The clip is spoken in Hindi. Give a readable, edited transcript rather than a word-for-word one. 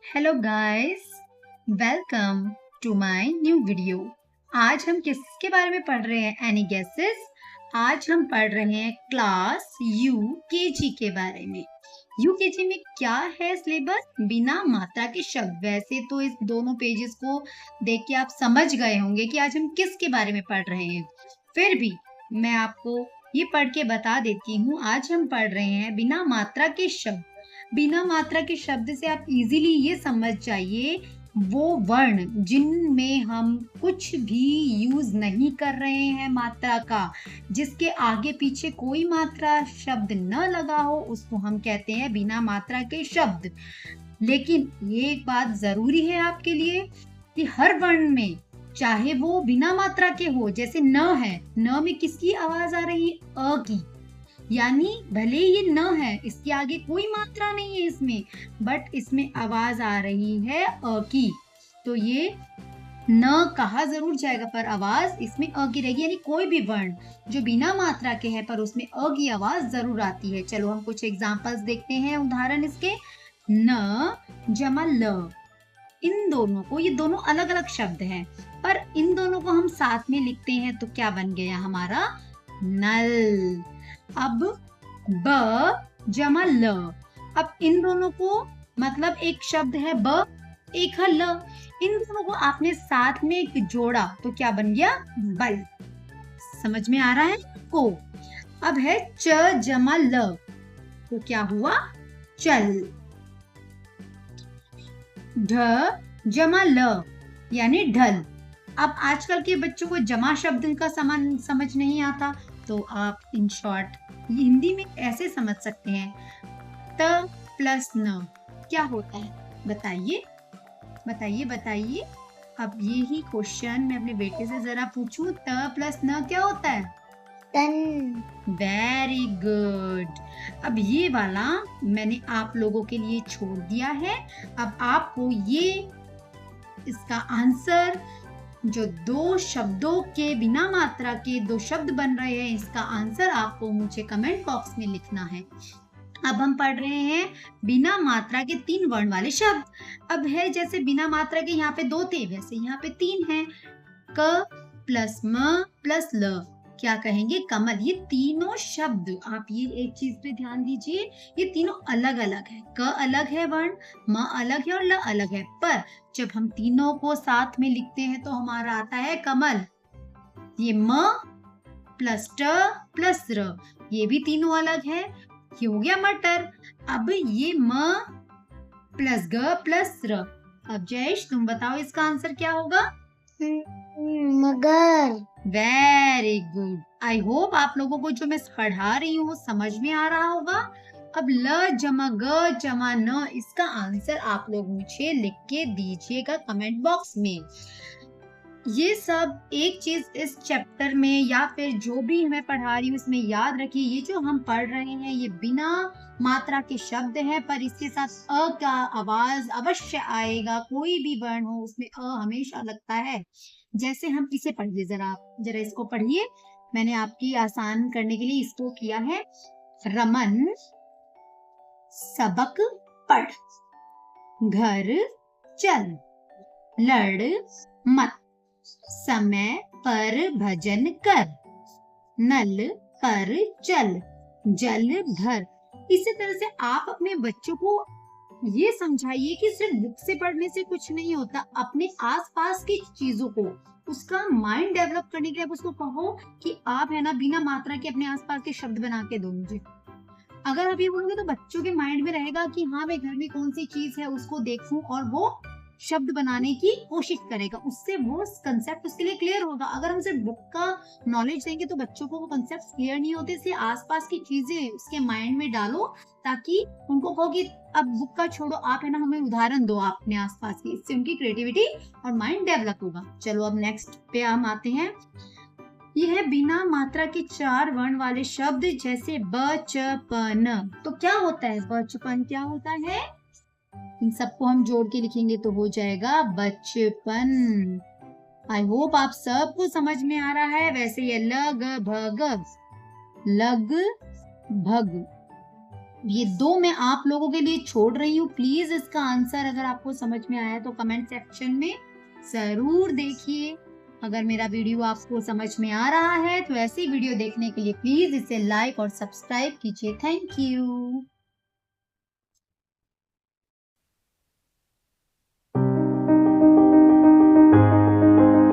Hello guys, welcome to my new video. आज हम किसके बारे में पढ़ रहे हैं? Any guesses? आज हम पढ़ रहे हैं क्लास यूकेजी के बारे में। यूकेजी में क्या है सिलेबस? बिना मात्रा के शब्द। वैसे तो इस दोनों पेजेस को देख के आप समझ गए होंगे कि आज हम किसके बारे में पढ़ रहे हैं। फिर भी मैं आपको ये पढ़ के बता देती हूँ। आज हम पढ़ रहे हैं बिना मात्रा के शब्द। बिना मात्रा के शब्द से आप इजीली ये समझ जाइए वो वर्ण जिनमें हम कुछ भी यूज नहीं कर रहे हैं मात्रा का, जिसके आगे पीछे कोई मात्रा शब्द न लगा हो, उसको हम कहते हैं बिना मात्रा के शब्द। लेकिन ये एक बात जरूरी है आपके लिए कि हर वर्ण में, चाहे वो बिना मात्रा के हो, जैसे न है, न में किसकी आवाज आ रही है? अ की। यानी भले ये न है, इसके आगे कोई मात्रा नहीं है इसमें, बट इसमें आवाज आ रही है अ की, तो ये न कहा जरूर जाएगा पर आवाज इसमें अ की रहेगी। यानी कोई भी वर्ण जो बिना मात्रा के है पर उसमें अ की आवाज जरूर आती है। चलो हम कुछ एग्जांपल्स देखते हैं, उदाहरण इसके। न जमा ल, इन दोनों को, ये दोनों अलग अलग शब्द हैं, पर इन दोनों को हम साथ में लिखते हैं तो क्या बन गया हमारा? नल। अब ब जमा ल, अब इन दोनों को, मतलब एक शब्द है ब, एक है ल, इन दोनों को आपने साथ में जोड़ा तो क्या बन गया? बल। समझ में आ रहा है को? अब है च जमा ल, तो क्या हुआ? चल। ढ जमा ल यानी ढल। अब आजकल के बच्चों को जमा शब्द का समान समझ नहीं आता, तो आप इन शॉर्ट हिंदी में ऐसे समझ सकते हैं, त प्लस न क्या होता है? बताइए बताइए बताइए। अब यही क्वेश्चन मैं अपने बेटे से जरा पूछूं, त प्लस न क्या होता है? तन। Very good. अब ये वाला मैंने आप लोगों के लिए छोड़ दिया है। अब आपको ये इसका आंसर, जो दो शब्दों के बिना मात्रा के दो शब्द बन रहे हैं, इसका आंसर आपको मुझे कमेंट बॉक्स में लिखना है। अब हम पढ़ रहे हैं बिना मात्रा के 3 वर्ण वाले शब्द। अब है जैसे बिना मात्रा के यहाँ पे 2 थे, वैसे यहाँ पे 3 हैं। क प्लस म प्लस ल, क्या कहेंगे? कमल। ये तीनों शब्द, आप ये एक चीज पे ध्यान दीजिए, ये तीनों अलग अलग है। क अलग है वर्ण, म अलग है और ल अलग है, पर जब हम तीनों को साथ में लिखते हैं तो हमारा आता है कमल। ये म प्लस ट प्लस र, ये भी तीनों अलग है, ये हो गया मटर। अब ये म प्लस ग प्लस र। अब जयेश तुम बताओ इसका आंसर क्या होगा? मगर। Very good. आई होप आप लोगों को जो मैं पढ़ा रही हूँ समझ में आ रहा होगा। अब ल जमा ग जमा न, इसका आंसर आप लोग मुझे लिख के दीजिएगा कमेंट बॉक्स में। ये सब एक चीज इस चैप्टर में या फिर जो भी मैं पढ़ा रही हूँ इसमें याद रखिए, ये जो हम पढ़ रहे हैं ये बिना मात्रा के शब्द हैं, पर इसके साथ अ का आवाज अवश्य आएगा। कोई भी वर्ण हो उसमें अ हमेशा लगता है। जैसे हम इसे पढ़िए, जरा इसको पढ़िए। मैंने आपकी आसान करने के लिए इसको किया है। रमन सबक पढ़, घर चल, लड़ मत, समय पर भजन कर, नल पर चल, जल भर। इसी तरह से आप अपने बच्चों को ये समझाइए कि सिर्फ बुक से पढ़ने से कुछ नहीं होता। अपने आसपास की चीजों को, उसका माइंड डेवलप करने के लिए आप उसको कहो कि आप है ना बिना मात्रा के अपने आसपास के शब्द बना के दो मुझे। अगर आप ये बोलोगे तो बच्चों के माइंड में रहेगा कि हाँ मैं घर में कौन सी चीज है उसको देखूं और वो शब्द बनाने की कोशिश करेगा, उससे वो कंसेप्ट उसके लिए क्लियर होगा। अगर हम सिर्फ बुक का नॉलेज देंगे तो बच्चों को वो कंसेप्ट क्लियर नहीं होते। इसलिए आसपास की चीजें उसके माइंड में डालो ताकि उनको कहो कि अब बुक का छोड़ो, आप है ना हमें उदाहरण दो अपने आसपास की, इससे उनकी क्रिएटिविटी और माइंड डेवलप होगा। चलो अब नेक्स्ट पे हम आते हैं। ये है बिना मात्रा के 4 वर्ण वाले शब्द, जैसे बचपन। तो क्या होता है बचपन? क्या होता है? इन सबको हम जोड़ के लिखेंगे तो हो जाएगा बचपन। आई होप आप सबको समझ में आ रहा है। वैसे ये लग भग, लग भग, ये 2 मैं आप लोगों के लिए छोड़ रही हूँ। प्लीज इसका आंसर अगर आपको समझ में आया तो कमेंट सेक्शन में जरूर देखिए। अगर मेरा वीडियो आपको समझ में आ रहा है तो ऐसी वीडियो देखने के लिए प्लीज इसे लाइक और सब्सक्राइब कीजिए। Thank you.